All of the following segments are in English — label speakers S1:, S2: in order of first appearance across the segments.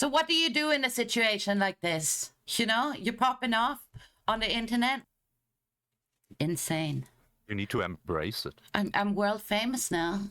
S1: So what do you do in a situation like this? You know, you're popping off on the internet. Insane.
S2: You need to embrace it.
S1: I'm world famous now.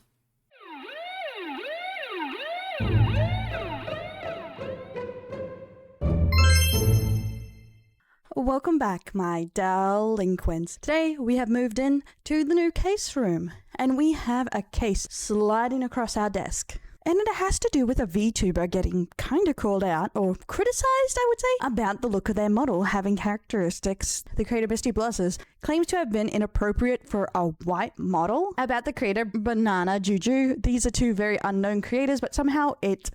S3: Welcome back, my delinquents. Today we have moved in to the new case room, and we have a case sliding across our desk. And it has to do with a VTuber getting kind of called out, or criticized, I would say, about the look of their model having characteristics the creator Misty Blushies claims to have been inappropriate for a white model. About the creator Banana Juju, these are two very unknown creators, but somehow it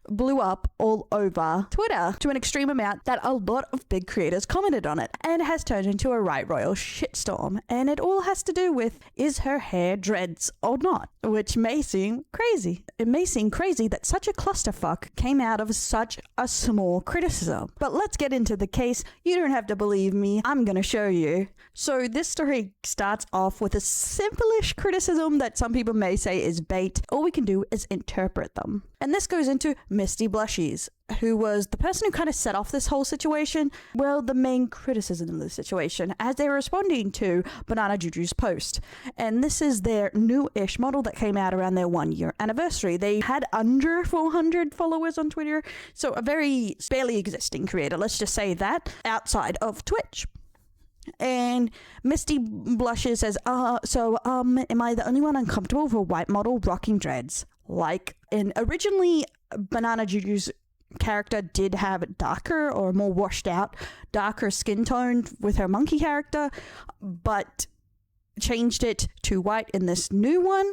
S3: blew up all over Twitter to an extreme amount that a lot of big creators commented on it, and has turned into a right royal shitstorm. And it all has to do with, is her hair dreads or not? Which may seem crazy. It may seem crazy that such a clusterfuck came out of such a small criticism. But let's get into the case. You don't have to believe me. I'm gonna show you. So this story starts off with a simple-ish criticism that some people may say is bait. All we can do is interpret them. And this goes into Misty Blushies, who was the person who kind of set off this whole situation. Well, the main criticism of the situation, as they were responding to Banana Juju's post. And this is their new-ish model that came out around their 1-year anniversary. They had under 400 followers on Twitter, so a very barely existing creator, let's just say that, outside of Twitch. And Misty Blushes says, am I the only one uncomfortable with a white model rocking dreads? And originally, Banana Juju's character did have darker or more washed out, darker skin tone with her monkey character, but changed it to white in this new one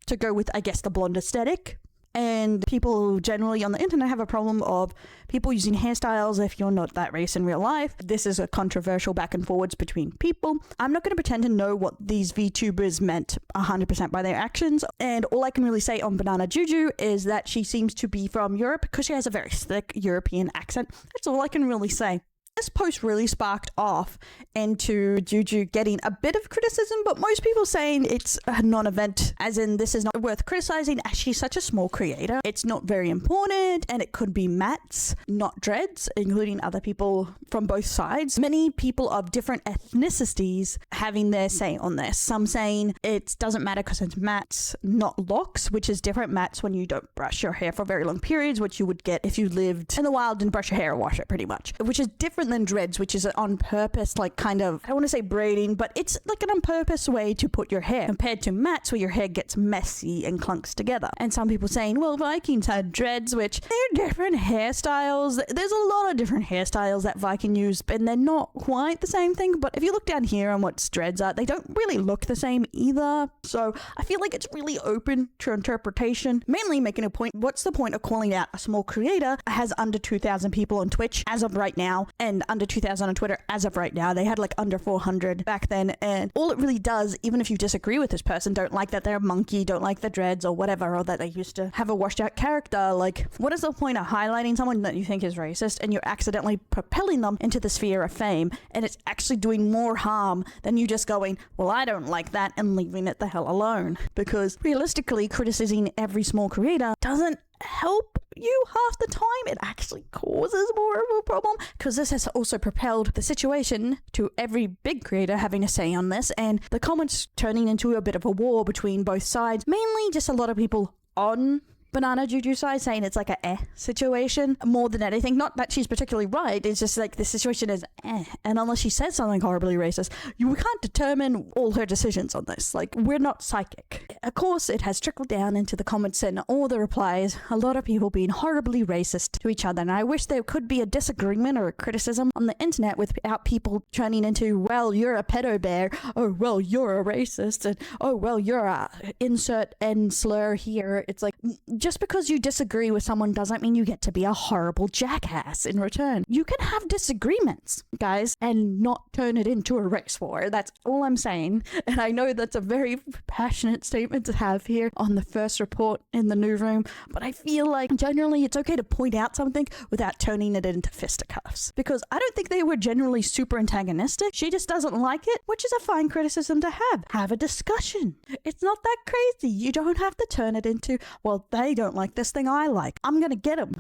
S3: to go with, I guess, the blonde aesthetic. And people generally on the internet have a problem of people using hairstyles if you're not that race in real life. This is a controversial back and forwards between people. I'm not going to pretend to know what these VTubers meant 100% by their actions. And all I can really say on Banana Juju is that she seems to be from Europe because she has a very thick European accent. That's all I can really say. This post really sparked off into Juju getting a bit of criticism, but most people saying it's a non-event, as in this is not worth criticizing as she's such a small creator. It's not very important, and it could be mats, not dreads, including other people from both sides. Many people of different ethnicities having their say on this. Some saying it doesn't matter because it's mats, not locks, which is different. Mats when you don't brush your hair for very long periods, which you would get if you lived in the wild and brush your hair or wash it pretty much, which is different than dreads, which is on purpose, like kind of, I don't want to say braiding, but it's like an on purpose way to put your hair, compared to mats where your hair gets messy and clunks together. And some people saying, well, Vikings had dreads, which they're different hairstyles. There's a lot of different hairstyles that Viking use, and they're not quite the same thing. But if you look down here on what dreads are, they don't really look the same either. So I feel like it's really open to interpretation, mainly making a point. What's the point of calling out a small creator has under 2,000 people on Twitch as of right now, and under 2,000 on Twitter as of right now? They had like under 400 back then, and all it really does, even if you disagree with this person, don't like that they're a monkey, don't like the dreads or whatever, or that they used to have a washed out character, like what is the point of highlighting someone that you think is racist and you're accidentally propelling them into the sphere of fame, and it's actually doing more harm than you just going, well, I don't like that, and leaving it the hell alone? Because realistically, criticizing every small creator doesn't help you half the time. It actually causes more of a problem, because this has also propelled the situation to every big creator having a say on this, and the comments turning into a bit of a war between both sides. Mainly just a lot of people on Banana Juju side saying it's like a situation more than anything. Not that she's particularly right, it's just like the situation is and unless she says something horribly racist, you can't determine all her decisions on this. Like, we're not psychic. Of course, it has trickled down into the comments and all the replies, a lot of people being horribly racist to each other, and I wish there could be a disagreement or a criticism on the internet without people turning into, well, you're a pedo bear, oh, well, you're a racist, and oh, well, you're a insert N slur here. It's like, just because you disagree with someone doesn't mean you get to be a horrible jackass in return. You can have disagreements, guys, and not turn it into a race war. That's all I'm saying. And I know that's a very passionate statement to have here on the first report in the new room, but I feel like generally it's okay to point out something without turning it into fisticuffs. Because I don't think they were generally super antagonistic. She just doesn't like it, which is a fine criticism to have. Have a discussion. It's not that crazy. You don't have to turn it into, well, they don't like this thing I like. I'm gonna get him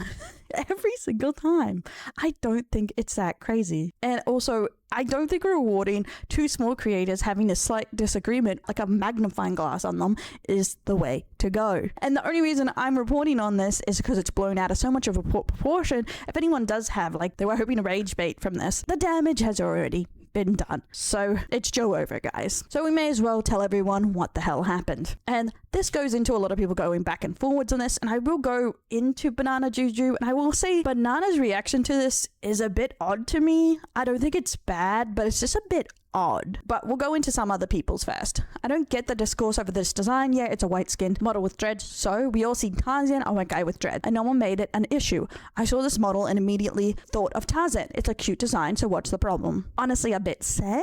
S3: every single time. I don't think it's that crazy. And also, I don't think rewarding two small creators having a slight disagreement, like a magnifying glass on them, is the way to go. And the only reason I'm reporting on this is because it's blown out of so much of a proportion. If anyone does have, like, they were hoping to rage bait from this, the damage has already been done. So it's Joe over, guys. So we may as well tell everyone what the hell happened. And this goes into a lot of people going back and forwards on this, and I will go into Banana Juju, and I will say Banana's reaction to this is a bit odd to me. I don't think it's bad, but it's just a bit odd. But we'll go into some other people's first. I don't get the discourse over this design. Yeah, it's a white-skinned model with dreads, so we all see Tarzan, a white guy with dreads, and no one made it an issue. I saw this model and immediately thought of Tarzan. It's a cute design, so what's the problem? Honestly, a bit same.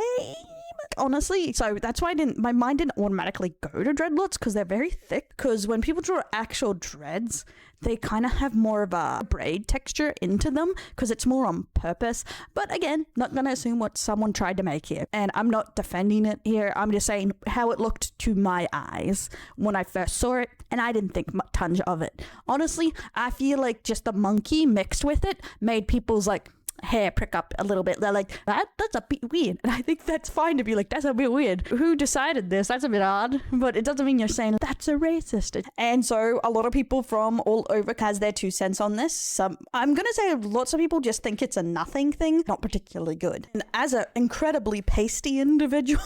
S3: Honestly, so that's why my mind didn't automatically go to dreadlocks, because they're very thick. Because when people draw actual dreads, they kind of have more of a braid texture into them, because it's more on purpose. But again, not gonna assume what someone tried to make here, and I'm not defending it here. I'm just saying how it looked to my eyes when I first saw it, and I didn't think tons of it. Honestly, I feel like just the monkey mixed with it made people's like hair prick up a little bit. They're like, that's a bit weird. And I think that's fine to be like, that's a bit weird. Who decided this? That's a bit odd. But it doesn't mean you're saying that's a racist. And so a lot of people from all over has their 2 cents on this. I'm gonna say lots of people just think it's a nothing thing, not particularly good. And as an incredibly pasty individual,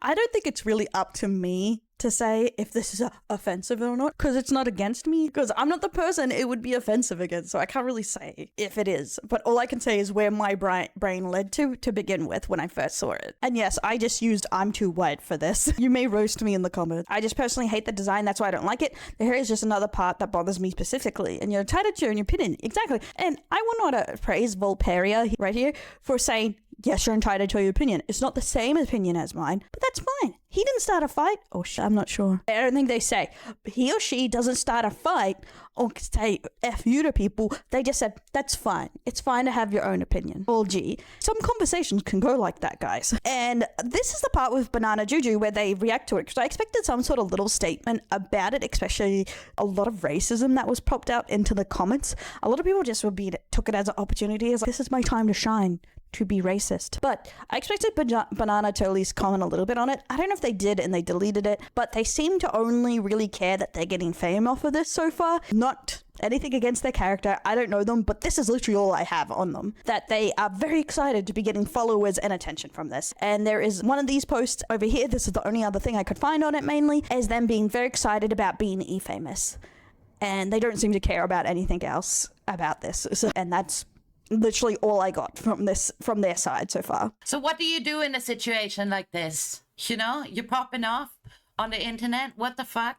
S3: I don't think it's really up to me to say if this is offensive or not, because it's not against me, because I'm not the person it would be offensive against, so I can't really say if it is. But all I can say is where my brain led to begin with when I first saw it. And yes, I just used I'm too white for this. You may roast me in the comments. I just personally hate the design, that's why I don't like it. The hair is just another part that bothers me specifically, and you're entitled to your own opinion. Exactly. And I will not praise Volperia right here for saying, yes, you're entitled to your opinion. It's not the same opinion as mine, but that's fine. He didn't start a fight. Oh, I'm not sure. I don't think they say he or she doesn't start a fight or say F you to people. They just said, that's fine. It's fine to have your own opinion. Well, gee, some conversations can go like that, guys. And this is the part with Banana Juju where they react to it, because I expected some sort of little statement about it, especially a lot of racism that was popped out into the comments. A lot of people just took it as an opportunity, as like, this is my time to shine, to be racist. But I expected Banana to at least comment a little bit on it. I don't know if they did and they deleted it, but they seem to only really care that they're getting fame off of this so far. Not anything against their character. I don't know them, but this is literally all I have on them. That they are very excited to be getting followers and attention from this. And there is one of these posts over here, this is the only other thing I could find on it mainly, is them being very excited about being E-famous. And they don't seem to care about anything else about this. And that's literally all I got from their side so far.
S1: So what do you do in a situation like this? You know, you're popping off on the internet. What the fuck?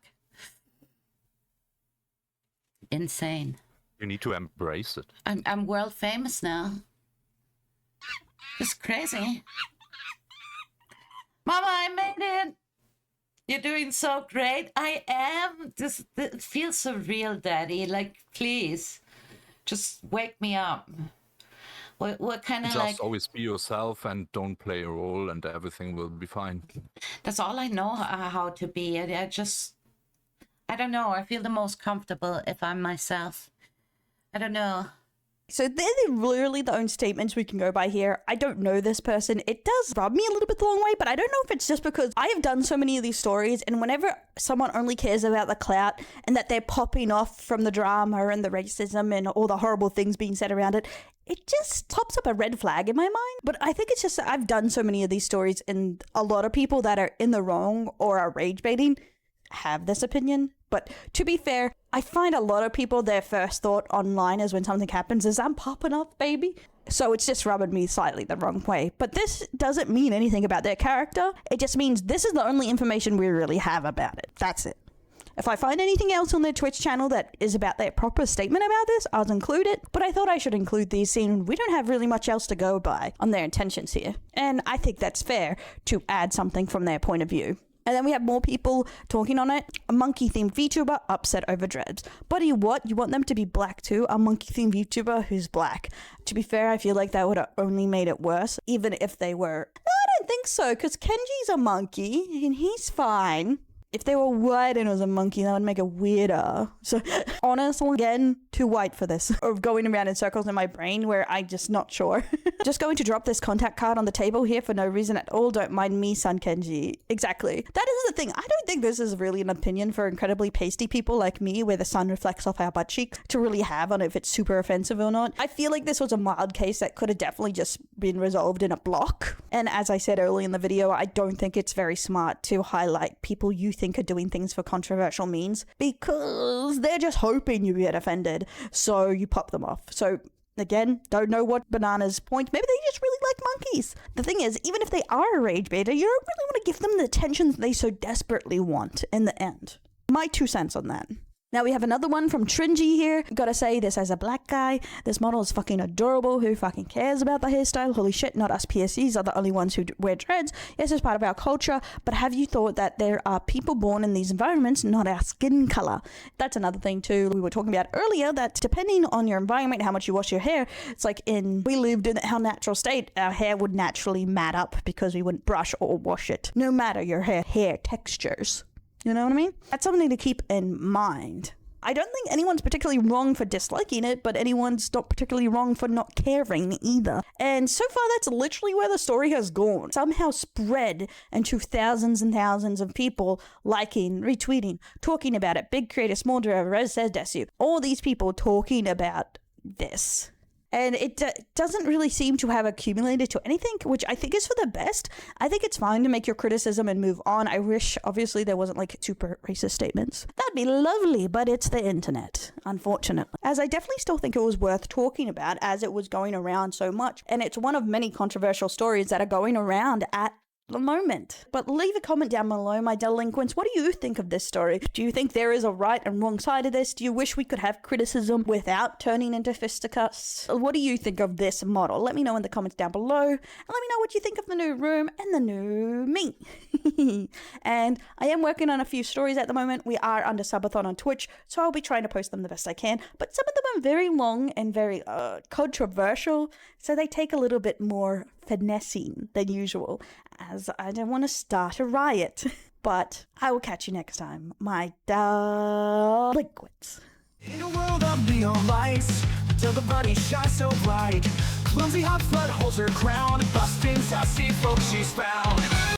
S1: Insane.
S2: You need to embrace it.
S1: I'm world famous now. It's crazy. Mama, I made it. You're doing so great. I am. It feels so real, Daddy. Like, please, just wake me up. What kind of like...
S2: Just always be yourself and don't play a role and everything will be fine. That's
S1: all I know how to be. I don't know. I feel the most comfortable if I'm myself. I don't know.
S3: So they're literally the only statements we can go by here. I don't know this person. It does rub me a little bit the wrong way, but I don't know if it's just because I have done so many of these stories, and whenever someone only cares about the clout and that they're popping off from the drama and the racism and all the horrible things being said around it, it just pops up a red flag in my mind. But I think it's just I've done so many of these stories, and a lot of people that are in the wrong or are rage baiting have this opinion. But to be fair, I find a lot of people, their first thought online is when something happens is, I'm popping up, baby. So it's just rubbing me slightly the wrong way. But this doesn't mean anything about their character. It just means this is the only information we really have about it. That's it. If I find anything else on their Twitch channel that is about their proper statement about this, I'll include it. But I thought I should include these, seeing we don't have really much else to go by on their intentions here. And I think that's fair to add something from their point of view. And then we have more people talking on it. A monkey-themed VTuber upset over dreads. Buddy, what? You want them to be black too? A monkey-themed VTuber who's black. To be fair, I feel like that would have only made it worse, even if they were... No, I don't think so, because Kenji's a monkey, and he's fine. If they were white and it was a monkey, that would make it weirder. So honestly, again, too white for this. Or going around in circles in my brain where I'm just not sure. Just going to drop this contact card on the table here for no reason at all. Don't mind me, son Kenji. Exactly. That is the thing. I don't think this is really an opinion for incredibly pasty people like me where the sun reflects off our butt cheek to really have on if it's super offensive or not. I feel like this was a mild case that could have definitely just been resolved in a block. And as I said earlier in the video, I don't think it's very smart to highlight people you think are doing things for controversial means because they're just hoping you get offended, so you pop them off. So again, don't know what Banana's point. Maybe they just really like monkeys. The thing is, even if they are a rage baiter, you don't really want to give them the attention they so desperately want in the end. My 2 cents on that. Now we have another one from Tringy here. Gotta say, this as a black guy, this model is fucking adorable. Who fucking cares about the hairstyle? Holy shit, not us PSCs are the only ones who wear dreads. Yes, it's part of our culture, but have you thought that there are people born in these environments, not our skin color? That's another thing too. We were talking about earlier that depending on your environment, how much you wash your hair, it's like we lived in our natural state, our hair would naturally mat up because we wouldn't brush or wash it, no matter your hair textures. You know what I mean? That's something to keep in mind. I don't think anyone's particularly wrong for disliking it, but anyone's not particularly wrong for not caring either. And so far, that's literally where the story has gone. Somehow spread into thousands and thousands of people liking, retweeting, talking about it. Big creator, small driver, Rose says Desu. All these people talking about this. And it doesn't really seem to have accumulated to anything, which I think is for the best. I think it's fine to make your criticism and move on. I wish, obviously, there wasn't like super racist statements. That'd be lovely, but it's the internet, unfortunately. As I definitely still think it was worth talking about as it was going around so much. And it's one of many controversial stories that are going around at the moment. But leave a comment down below, my delinquents. What do you think of this story? Do you think there is a right and wrong side of this? Do you wish we could have criticism without turning into fisticuffs? What do you think of this model? Let me know in the comments down below. And let me know what you think of the new room and the new me. And I am working on a few stories at the moment. We are under subathon on Twitch, so I'll be trying to post them the best I can. But some of them are very long and very controversial, so they take a little bit more finessing than usual, as I don't want to start a riot. But I will catch you next time, my delinquents.
S4: In a world of neon lights, till the bunny shines so bright, clumsy hot flood holds her crown, busting sassy folks she's found.